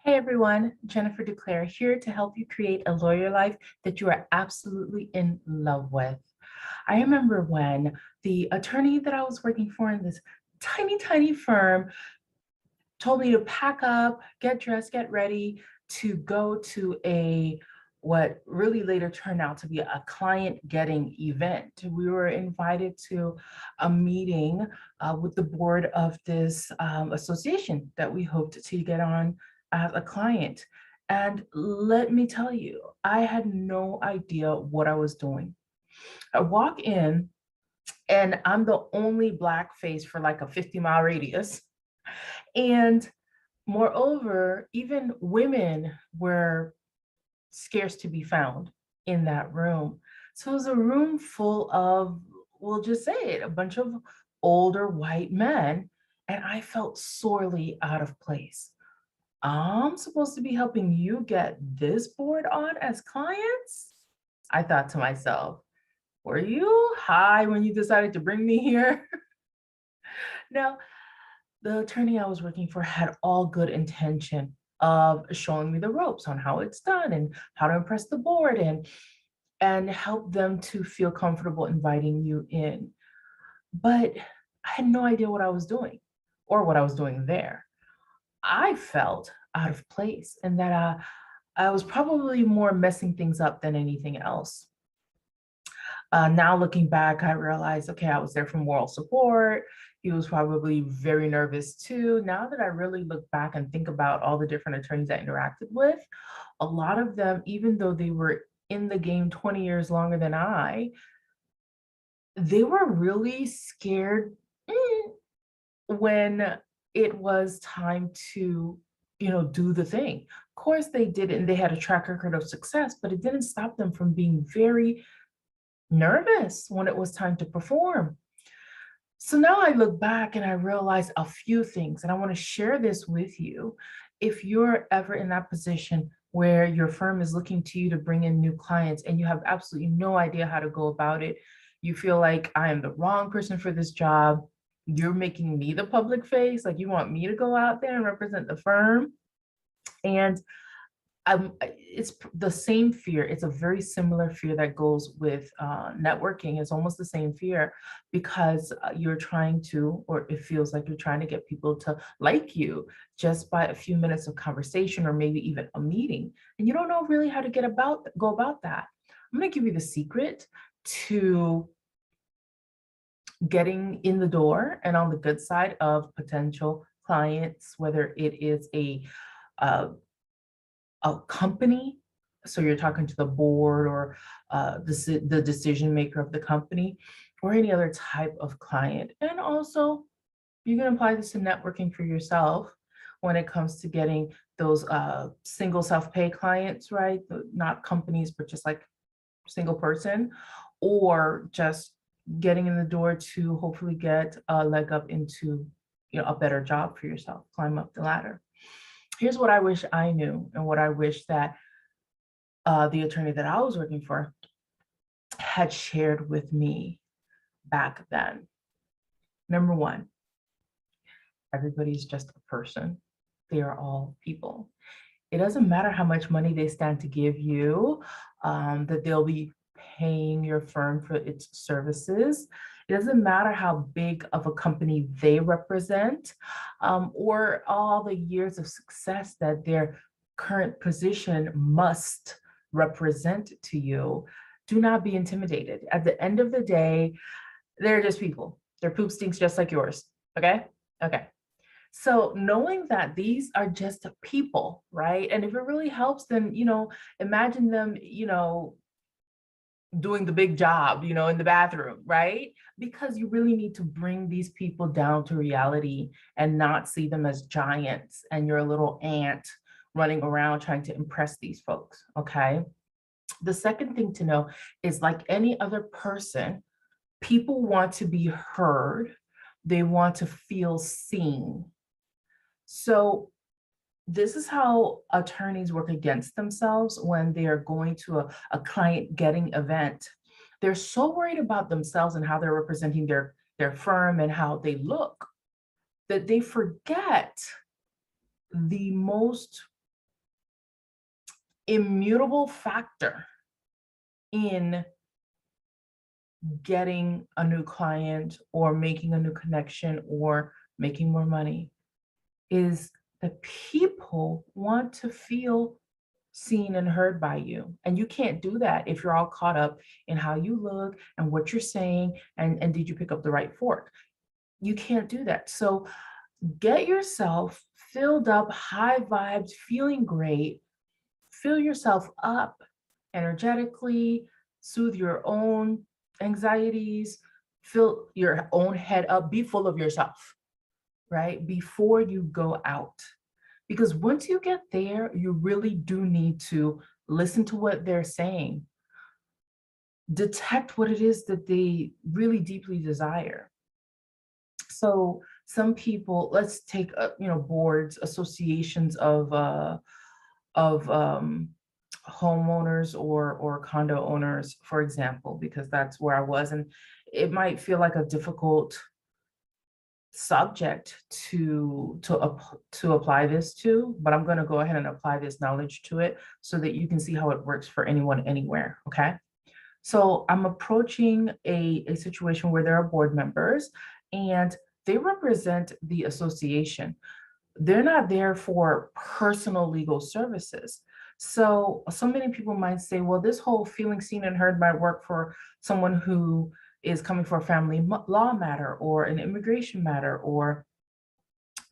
Hey everyone, Jennifer DeClaire here to help you create a lawyer life that you are absolutely in love with. I remember when the attorney that I was working for in this tiny firm told me to pack up, get dressed, get ready to go to what really later turned out to be a client getting event. We were invited to a meeting with the board of this association that we hoped to get on as a client. And let me tell you, I had no idea what I was doing. I walk in and I'm the only Black face for like a 50-mile radius. And moreover, even women were scarce to be found in that room. So it was a room full of, we'll just say it, a bunch of older white men. And I felt sorely out of place. I'm supposed to be helping you get this board on as clients? I thought to myself, were you high when you decided to bring me here? Now, the attorney I was working for had all good intention of showing me the ropes on how it's done and how to impress the board and help them to feel comfortable inviting you in. But I had no idea what I was doing or what I was doing there. I felt out of place and that I was probably more messing things up than anything else. Now looking back, I realized, okay, I was there for moral support. He was probably very nervous too. Now that I really look back and think about all the different attorneys I interacted with, a lot of them, even though they were in the game 20 years longer than they were really scared when it was time to, do the thing. Of course they did it and they had a track record of success, but it didn't stop them from being very nervous when it was time to perform. So now I look back and I realize a few things, and I want to share this with you. If you're ever in that position where your firm is looking to you to bring in new clients and you have absolutely no idea how to go about it, you feel like I am the wrong person for this job, you're making me the public face, like you want me to go out there and represent the firm. And it's the same fear. It's a very similar fear that goes with networking. It's almost the same fear because you're trying to, or it feels like you're trying to get people to like you just by a few minutes of conversation or maybe even a meeting. And you don't know really how to go about that. I'm going to give you the secret to getting in the door and on the good side of potential clients, whether it is uh, a company, so you're talking to the board or the decision maker of the company, or any other type of client. And also, you can apply this to networking for yourself when it comes to getting those single self-pay clients, right? Not companies, but just like single person, or just getting in the door to hopefully get a leg up into a better job for yourself, climb up the ladder. Here's what I wish I knew and what I wish that the attorney that I was working for had shared with me back then. Number one, everybody's just a person. They are all people. It doesn't matter how much money they stand to give you, that they'll be paying your firm for its services. It doesn't matter how big of a company they represent, or all the years of success that their current position must represent to you. Do not be intimidated. At the end of the day, they're just people. Their poop stinks just like yours. Okay? Okay. So knowing that these are just people, right? And if it really helps, then, imagine them, doing the big job, in the bathroom, right? Because you really need to bring these people down to reality and not see them as giants and you're a little ant running around trying to impress these folks, okay? The second thing to know is, like any other person, people want to be heard. They want to feel seen. So this is how attorneys work against themselves when they are going to a client getting event. They're so worried about themselves and how they're representing their firm and how they look that they forget the most immutable factor in getting a new client or making a new connection or making more money is that people want to feel seen and heard by you. And you can't do that if you're all caught up in how you look and what you're saying and did you pick up the right fork? You can't do that. So get yourself filled up, high vibes, feeling great, fill yourself up energetically, soothe your own anxieties, fill your own head up, be full of yourself, right? Before you go out. Because once you get there, you really do need to listen to what they're saying, detect what it is that they really deeply desire. So some people, let's take boards, associations of homeowners or condo owners, for example, because that's where I was, and it might feel like a difficult subject to apply this to, but I'm going to go ahead and apply this knowledge to it so that you can see how it works for anyone anywhere. Okay. So I'm approaching a situation where there are board members and they represent the association. They're not there for personal legal services. So many people might say, well, this whole feeling seen and heard might work for someone who is coming for a family law matter or an immigration matter or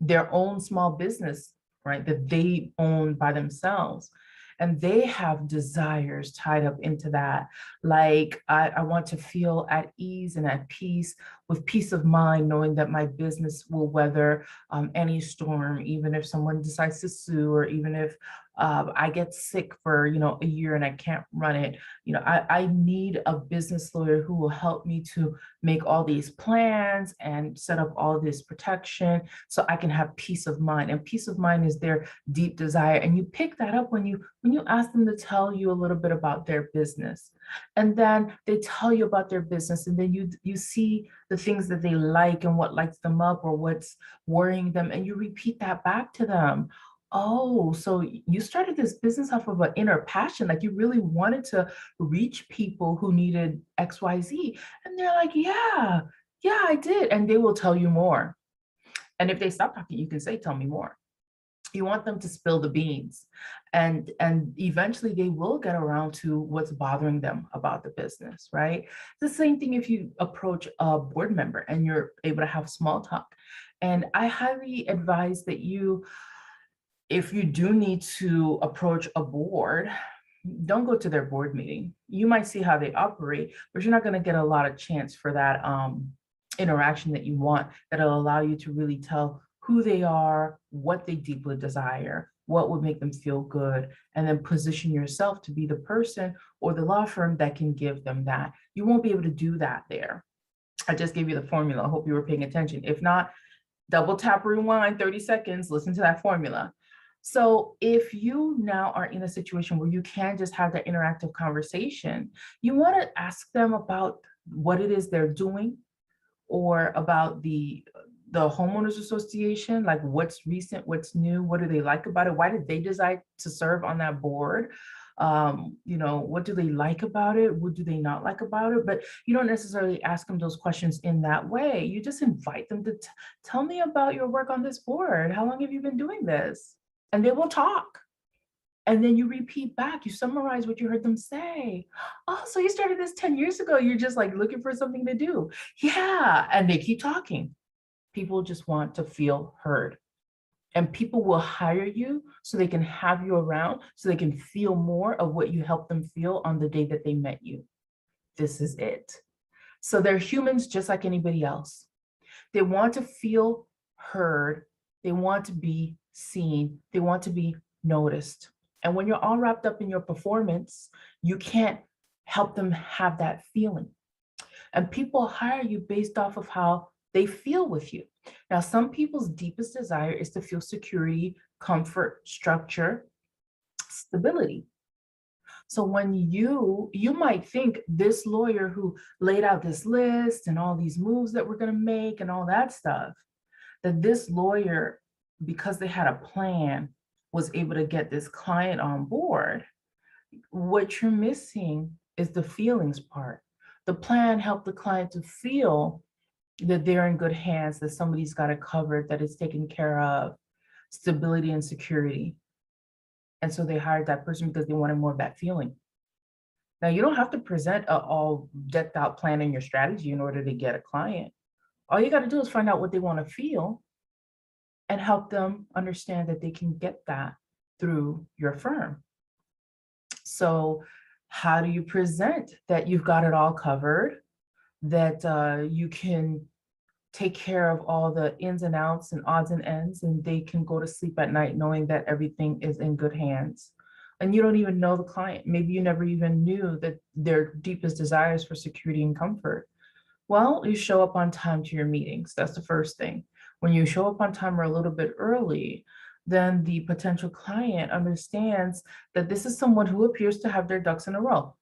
their own small business, right, that they own by themselves. And they have desires tied up into that. Like, I want to feel at ease and at peace with peace of mind, knowing that my business will weather any storm, even if someone decides to sue, or even if I get sick for, a year and I can't run it. I need a business lawyer who will help me to make all these plans and set up all this protection so I can have peace of mind. And peace of mind is their deep desire. And you pick that up when you ask them to tell you a little bit about their business. And then they tell you about their business, and then you see the things that they like and what lights them up or what's worrying them, and you repeat that back to them. Oh, so you started this business off of an inner passion, like you really wanted to reach people who needed XYZ. And they're like, yeah, I did. And they will tell you more. And if they stop talking, you can say, tell me more. You want them to spill the beans, and eventually they will get around to what's bothering them about the business, right? The same thing if you approach a board member and you're able to have small talk. And I highly advise that if you do need to approach a board, don't go to their board meeting. You might see how they operate, but you're not going to get a lot of chance for that interaction that you want, that'll allow you to really tell who they are, what they deeply desire, what would make them feel good, and then position yourself to be the person or the law firm that can give them that. You won't be able to do that there. I just gave you the formula. I hope you were paying attention. If not, double tap rewind 30 seconds, listen to that formula. So if you now are in a situation where you can just have that interactive conversation, you want to ask them about what it is they're doing, or about the homeowners association, like what's recent, what's new, what do they like about it? Why did they decide to serve on that board? What do they like about it? What do they not like about it? But you don't necessarily ask them those questions in that way. You just invite them to tell me about your work on this board. How long have you been doing this? And they will talk. And then you repeat back, you summarize what you heard them say. Oh, so you started this 10 years ago. You're just like looking for something to do. Yeah. And they keep talking. People just want to feel heard. And people will hire you so they can have you around, so they can feel more of what you helped them feel on the day that they met you. This is it. So they're humans just like anybody else. They want to feel heard. They want to be seen. They want to be noticed. And when you're all wrapped up in your performance, you can't help them have that feeling. And people hire you based off of how they feel with you. Now, some people's deepest desire is to feel security, comfort, structure, stability. So when you might think this lawyer who laid out this list and all these moves that we're going to make and all that stuff, that this lawyer, because they had a plan, was able to get this client on board. What you're missing is the feelings part. The plan helped the client to feel that they're in good hands, that somebody's got it covered, that it's taken care of, stability and security. And so they hired that person because they wanted more of that feeling. Now, you don't have to present a all decked out plan in your strategy in order to get a client. All you got to do is find out what they want to feel and help them understand that they can get that through your firm. So, how do you present that you've got it all covered, that you can take care of all the ins and outs and odds and ends, and they can go to sleep at night knowing that everything is in good hands? And you don't even know the client. Maybe you never even knew that their deepest desires for security and comfort. Well, you show up on time to your meetings. That's the first thing. When you show up on time or a little bit early, then the potential client understands that this is someone who appears to have their ducks in a row.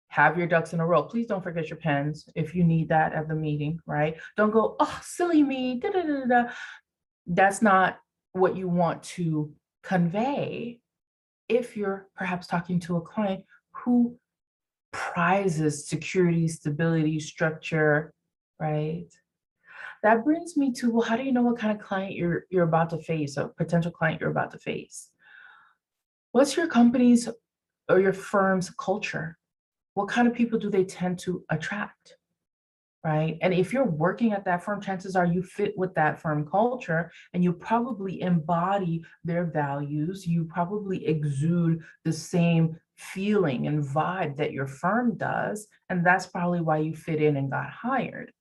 Have your ducks in a row. Please don't forget your pens if you need that at the meeting, right? Don't go, oh, silly me. Da, da, da, da. That's not what you want to convey if you're perhaps talking to a client who prizes security, stability, structure, right? That brings me to, well, how do you know what kind of client you're about to face, or potential client you're about to face? What's your company's or your firm's culture? What kind of people do they tend to attract? Right? And if you're working at that firm, chances are you fit with that firm culture and you probably embody their values. You probably exude the same feeling and vibe that your firm does. And that's probably why you fit in and got hired.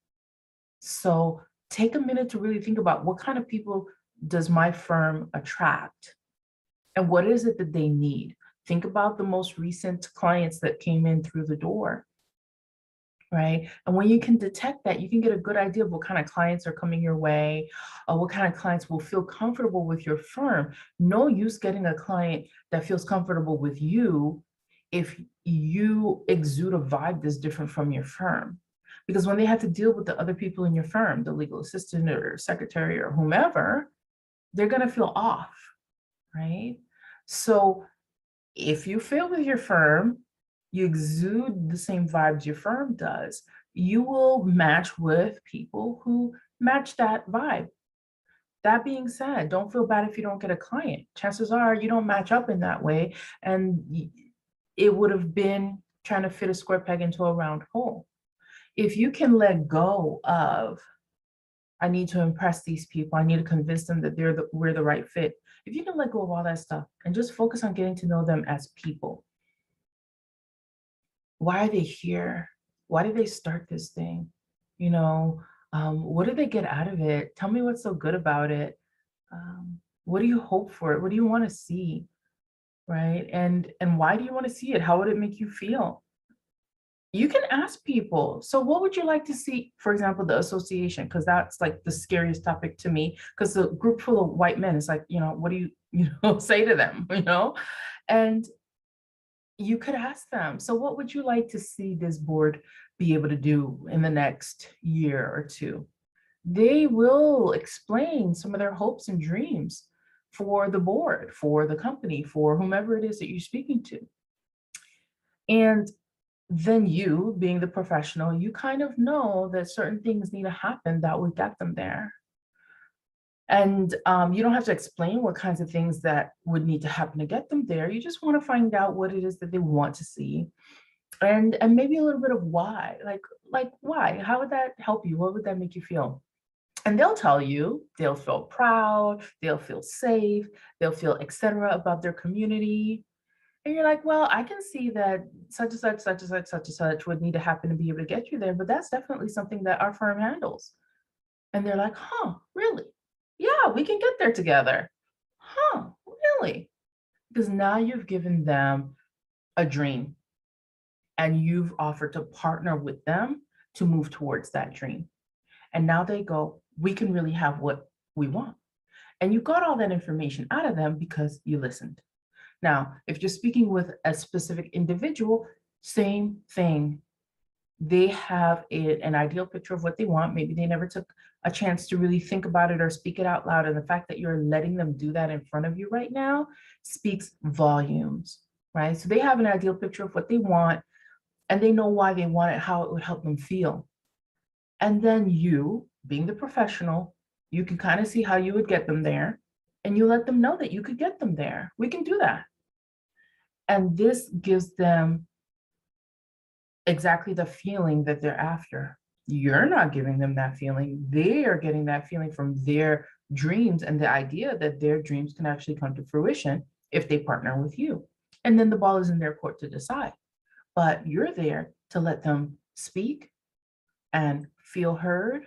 So take a minute to really think about, what kind of people does my firm attract? And what is it that they need? Think about the most recent clients that came in through the door, right? And when you can detect that, you can get a good idea of what kind of clients are coming your way, what kind of clients will feel comfortable with your firm. No use getting a client that feels comfortable with you if you exude a vibe that's different from your firm. Because when they have to deal with the other people in your firm, the legal assistant or secretary or whomever, they're going to feel off, right? So if you feel with your firm, you exude the same vibes your firm does, you will match with people who match that vibe. That being said, don't feel bad if you don't get a client. Chances are you don't match up in that way, and it would have been trying to fit a square peg into a round hole. If you can let go of, I need to impress these people, I need to convince them that we're the right fit. If you can let go of all that stuff and just focus on getting to know them as people. Why are they here? Why did they start this thing? You know, what did they get out of it? Tell me what's so good about it. What do you hope for it? What do you want to see? Right? And why do you want to see it? How would it make you feel? You can ask people, so what would you like to see? For example, the association, because that's like the scariest topic to me, because the group full of white men is like, what do you say to them, And you could ask them, so what would you like to see this board be able to do in the next year or two? They will explain some of their hopes and dreams for the board, for the company, for whomever it is that you're speaking to. And then you, being the professional, you kind of know that certain things need to happen that would get them there. And you don't have to explain what kinds of things that would need to happen to get them there. You just want to find out what it is that they want to see, and maybe a little bit of why. Like why? How would that help you? What would that make you feel? And they'll tell you. They'll feel proud. They'll feel safe. They'll feel etc. about their community. And you're like, well, I can see that such and such, such and such, such and such would need to happen to be able to get you there, but that's definitely something that our firm handles. And they're like, huh, really? Yeah, we can get there together. Huh, really? Because now you've given them a dream and you've offered to partner with them to move towards that dream. And now they go, we can really have what we want. And you got all that information out of them because you listened. Now, if you're speaking with a specific individual, same thing. They have an ideal picture of what they want. Maybe they never took a chance to really think about it or speak it out loud. And the fact that you're letting them do that in front of you right now speaks volumes, right? So they have an ideal picture of what they want, and they know why they want it, how it would help them feel. And then you, being the professional, you can kind of see how you would get them there, and you let them know that you could get them there. We can do that. And this gives them exactly the feeling that they're after. You're not giving them that feeling. They are getting that feeling from their dreams and the idea that their dreams can actually come to fruition if they partner with you. And then the ball is in their court to decide. But you're there to let them speak and feel heard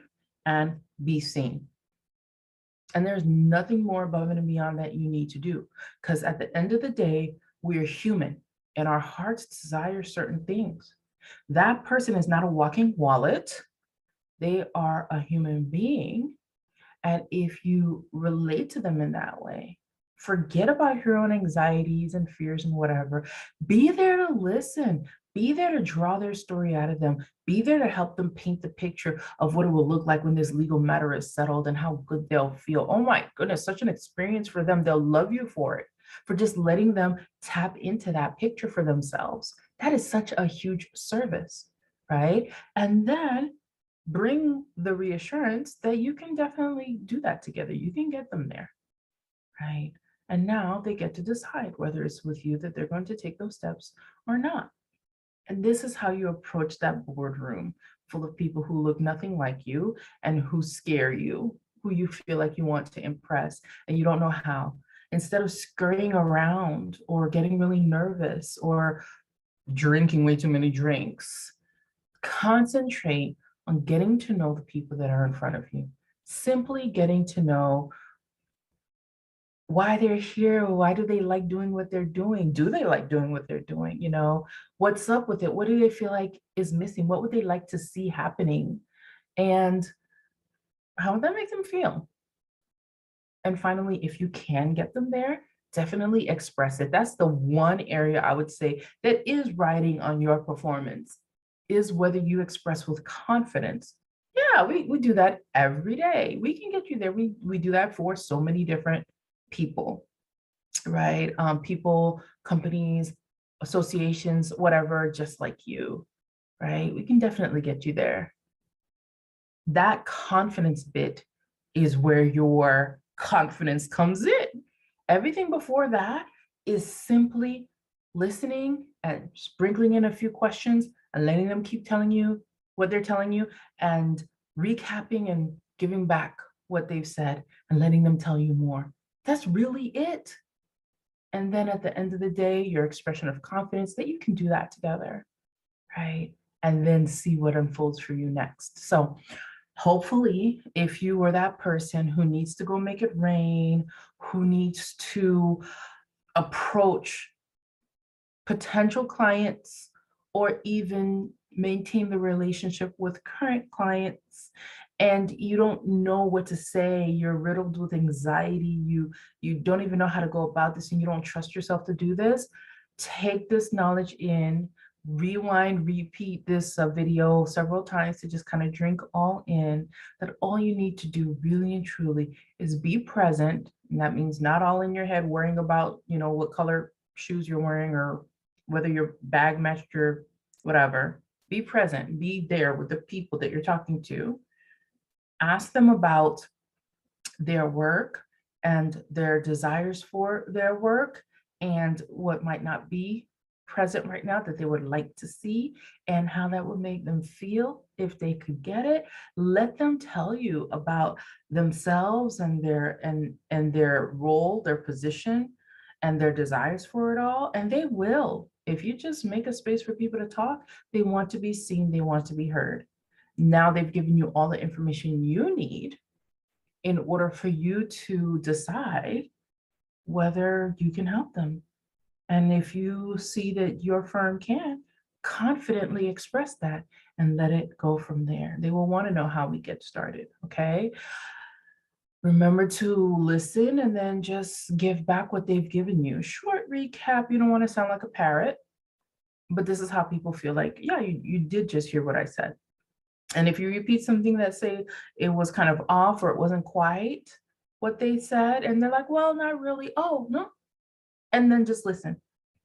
and be seen. And there's nothing more above and beyond that you need to do. Because at the end of the day, we're human and our hearts desire certain things. That person is not a walking wallet. They are a human being. And if you relate to them in that way, forget about your own anxieties and fears and whatever. Be there to listen. Be there to draw their story out of them. Be there to help them paint the picture of what it will look like when this legal matter is settled and how good they'll feel. Oh my goodness, such an experience for them. They'll love you for it, for just letting them tap into that picture for themselves. That is such a huge service, right? And then bring the reassurance that you can definitely do that together. You can get them there, right? And now they get to decide whether it's with you that they're going to take those steps or not. And this is how you approach that boardroom full of people who look nothing like you and who scare you, who you feel like you want to impress and you don't know how. Instead of scurrying around or getting really nervous or drinking way too many drinks, concentrate on getting to know the people that are in front of you. Simply getting to know why they're here, why do they like doing what they're doing? Do they like doing what they're doing? You know, what's up with it? What do they feel like is missing? What would they like to see happening? And how would that make them feel? And finally, if you can get them there, definitely express it. That's the one area I would say that is riding on your performance, is whether you express with confidence. Yeah, we do that every day. We can get you there. We do that for so many different people, right? People, companies, associations, whatever, just like you, right? We can definitely get you there. That confidence bit is where your confidence comes in. Everything before that is simply listening and sprinkling in a few questions and letting them keep telling you what they're telling you and recapping and giving back what they've said and letting them tell you more. That's really it. And then at the end of the day, your expression of confidence that you can do that together, right? And then see what unfolds for you next. So hopefully, if you were that person who needs to go make it rain, who needs to approach potential clients or even maintain the relationship with current clients, and you don't know what to say, you're riddled with anxiety, you don't even know how to go about this, and you don't trust yourself to do this, take this knowledge in, rewind, repeat this video several times to just kind of drink all in that all you need to do really and truly is be present. And that means not all in your head worrying about, you know, what color shoes you're wearing or whether your bag matched your whatever. Be present, be there with the people that you're talking to. Ask them about their work and their desires for their work and what might not be present right now that they would like to see and how that would make them feel if they could get it. Let them tell you about themselves and their role, their position, and their desires for it all. And they will. If you just make a space for people to talk, they want to be seen, they want to be heard. Now they've given you all the information you need in order for you to decide whether you can help them. And if you see that your firm can, confidently express that and let it go from there. They will want to know how we get started, okay? Remember to listen and then just give back what they've given you. Short recap, you don't want to sound like a parrot, but this is how people feel like, yeah, you did just hear what I said. And if you repeat something that say it was kind of off or it wasn't quite what they said, and they're like, well, not really. Oh, no. And then just listen.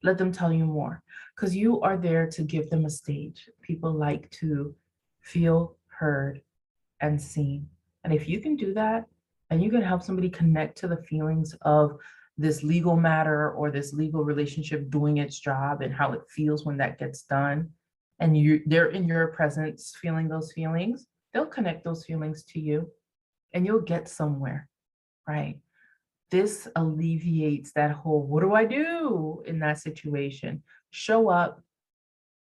let them tell you more, because you are there to give them a stage. People like to feel heard and seen. And if you can do that, and you can help somebody connect to the feelings of this legal matter or this legal relationship doing its job and how it feels when that gets done, and they're in your presence feeling those feelings, they'll connect those feelings to you and you'll get somewhere, right? This alleviates that whole, what do I do in that situation? Show up,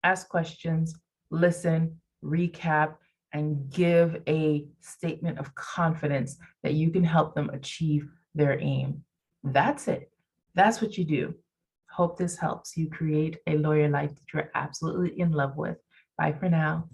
ask questions, listen, recap, and give a statement of confidence that you can help them achieve their aim. That's it. That's what you do. Hope this helps you create a lawyer life that you're absolutely in love with. Bye for now.